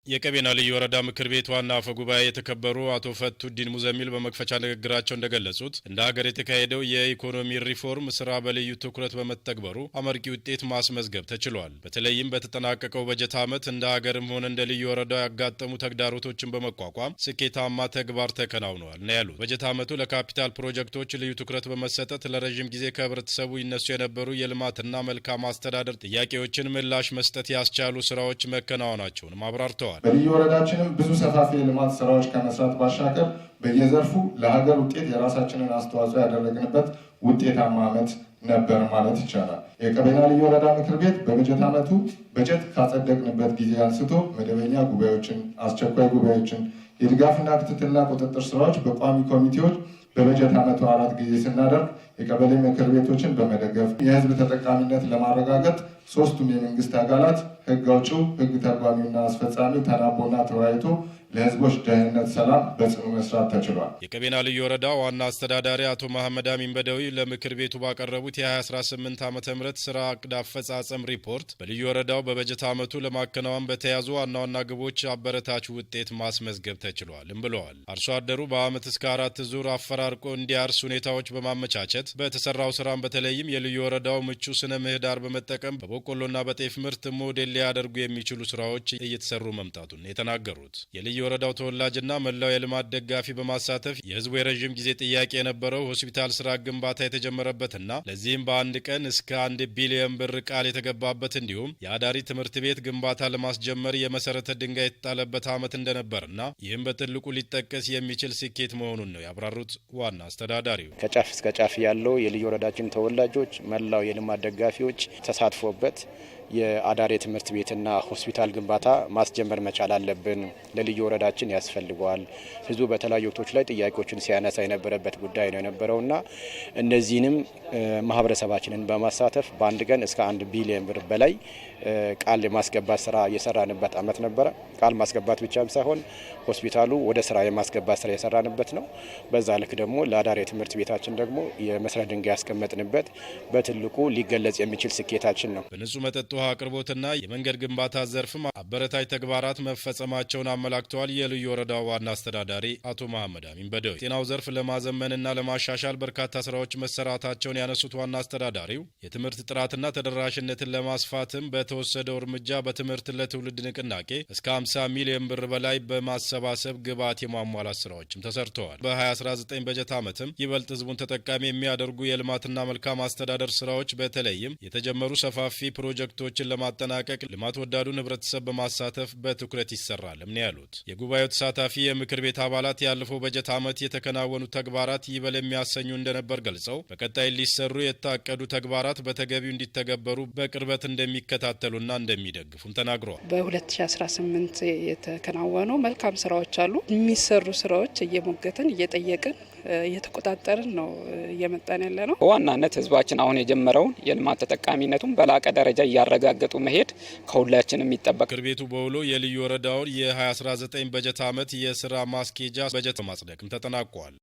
የቀቤና ልዩ ወረዳ ምክር ቤት ዋና አፈ ጉባኤ የተከበሩ አቶ ፈቱዲን ሙዘሚል በመክፈቻ ንግግራቸው እንደገለጹት እንደ ሀገር የተካሄደው የኢኮኖሚ ሪፎርም ስራ በልዩ ትኩረት በመተግበሩ አመርቂ ውጤት ማስመዝገብ ተችሏል። በተለይም በተጠናቀቀው በጀት ዓመት እንደ ሀገርም ሆነ እንደ ልዩ ወረዳው ያጋጠሙ ተግዳሮቶችን በመቋቋም ስኬታማ ተግባር ተከናውነዋል ነው ያሉት። በጀት ዓመቱ ለካፒታል ፕሮጀክቶች ልዩ ትኩረት በመሰጠት ለረጅም ጊዜ ከህብረተሰቡ ይነሱ የነበሩ የልማትና መልካም አስተዳደር ጥያቄዎችን ምላሽ መስጠት ያስቻሉ ስራዎች መከናወናቸውን አብራርተዋል። በልዩ ወረዳችንም ብዙ ሰፋፊ የልማት ስራዎች ከመስራት ባሻገር በየዘርፉ ለሀገር ውጤት የራሳችንን አስተዋጽኦ ያደረግንበት ውጤታማ ዓመት ነበር ማለት ይቻላል። የቀቤና ልዩ ወረዳ ምክር ቤት በበጀት ዓመቱ በጀት ካጸደቅንበት ጊዜ አንስቶ መደበኛ ጉባኤዎችን፣ አስቸኳይ ጉባኤዎችን፣ የድጋፍና ክትትልና ቁጥጥር ስራዎች በቋሚ ኮሚቴዎች በበጀት ዓመቱ 4 ጊዜ ስናደርግ የቀበሌ ምክር ቤቶችን በመደገፍ የህዝብ ተጠቃሚነት ለማረጋገጥ ሶስቱም የመንግስት አካላት ህግ አውጪው፣ ህግ ተርጓሚውና አስፈጻሚው ተናቦና ተወያይቶ ለህዝቦች ደህንነት ሰላም በጽኑ መስራት ተችሏል። የቀቤና ልዩ ወረዳ ዋና አስተዳዳሪ አቶ መሐመድ አሚን በደዊ ለምክር ቤቱ ባቀረቡት የ2018 ዓ.ም ስራ ዕቅድ አፈጻጸም ሪፖርት በልዩ ወረዳው በበጀት ዓመቱ ለማከናወን በተያዙ ዋና ዋና ግቦች አበረታች ውጤት ማስመዝገብ ተችሏልም ብለዋል። አርሶ አደሩ በዓመት እስከ 4 ዙር አፈራርቆ እንዲያርስ ሁኔታዎች በማመቻቸት በተሰራው ስራም በተለይም የልዩ ወረዳው ምቹ ስነ ምህዳር በመጠቀም በበቆሎና በጤፍ ምርት ሞዴል ሊያደርጉ የሚችሉ ስራዎች እየተሰሩ መምጣቱን የተናገሩት የልዩ ወረዳው ተወላጅና መላው የልማት ደጋፊ በማሳተፍ የህዝቡ የረጅም ጊዜ ጥያቄ የነበረው ሆስፒታል ስራ ግንባታ የተጀመረበትና ለዚህም በአንድ ቀን እስከ 1 ቢሊዮን ብር ቃል የተገባበት እንዲሁም የአዳሪ ትምህርት ቤት ግንባታ ለማስጀመር የመሰረተ ድንጋይ የተጣለበት ዓመት እንደነበርና ይህም በትልቁ ሊጠቀስ የሚችል ስኬት መሆኑን ነው ያብራሩት ዋና አስተዳዳሪው። ከጫፍ እስከ ጫፍ ያለው የልዩ ወረዳችን ተወላጆች መላው የልማት ደጋፊዎች ተሳትፎበት የአዳሪ ትምህርት ቤትና ሆስፒታል ግንባታ ማስጀመር መቻል አለብን። ለልዩ ወረዳችን ያስፈልገዋል። ህዝቡ በተለያዩ ወቅቶች ላይ ጥያቄዎችን ሲያነሳ የነበረበት ጉዳይ ነው የነበረውና እነዚህንም ማህበረሰባችንን በማሳተፍ በአንድ ቀን እስከ 1 ቢሊዮን ብር በላይ ቃል የማስገባት ስራ የሰራንበት ዓመት ነበረ። ቃል ማስገባት ብቻም ሳይሆን ሆስፒታሉ ወደ ስራ የማስገባት ስራ የሰራንበት ነው። በዛ ልክ ደግሞ ለአዳሪ ትምህርት ቤታችን ደግሞ የመሰረት ድንጋይ ያስቀመጥንበት በትልቁ ሊገለጽ የሚችል ስኬታችን ነው። በንጹህ መጠጥ ውሃ አቅርቦትና የመንገድ ግንባታ ዘርፍም አበረታች ተግባራት መፈጸማቸውን አመላክተዋል። የልዩ ወረዳው ዋና አስተዳዳሪ አቶ መሐመድ አሚን በደዊ ጤናው ዘርፍ ለማዘመንና ለማሻሻል በርካታ ስራዎች መሰራታቸውን ያነሱት ዋና አስተዳዳሪው የትምህርት ጥራትና ተደራሽነትን ለማስፋትም በተወሰደው እርምጃ በትምህርት ለትውልድ ንቅናቄ እስከ 50 ሚሊዮን ብር በላይ በማሰባሰብ ግብዓት የማሟላት ስራዎችም ተሰርተዋል። በ2019 በጀት ዓመትም ይበልጥ ህዝቡን ተጠቃሚ የሚያደርጉ የልማትና መልካም አስተዳደር ስራዎች በተለይም የተጀመሩ ሰፋፊ ፕሮጀክቶችን ለማጠናቀቅ ልማት ወዳዱን ህብረተሰብ በማሳተፍ በትኩረት ይሰራልም ነው ያሉት። የጉባኤው ተሳታፊ የምክር ቤት አባላት ያለፈው በጀት ዓመት የተከናወኑ ተግባራት ይበል የሚያሰኙ እንደነበር ገልጸው በቀጣይ ሊሰሩ የታቀዱ ተግባራት በተገቢው እንዲተገበሩ በቅርበት እንደሚከታተሉና እንደሚደግፉም ተናግረዋል። በ2018 የተከናወኑ መልካም ስራዎች አሉ። የሚሰሩ ስራዎች እየሞገትን እየጠየቅን እየተቆጣጠርን ነው እየመጣን ያለ ነው። በዋናነት ህዝባችን አሁን የጀመረውን የልማት ተጠቃሚነቱን በላቀ ደረጃ እያረጋገጡ መሄድ ከሁላችንም ይጠበቃል። ምክር ቤቱ በውሎ የልዩ ወረዳውን የ2019 በጀት ዓመት የስራ ማስኬጃ በጀት ማጽደቅም ተጠናቋል።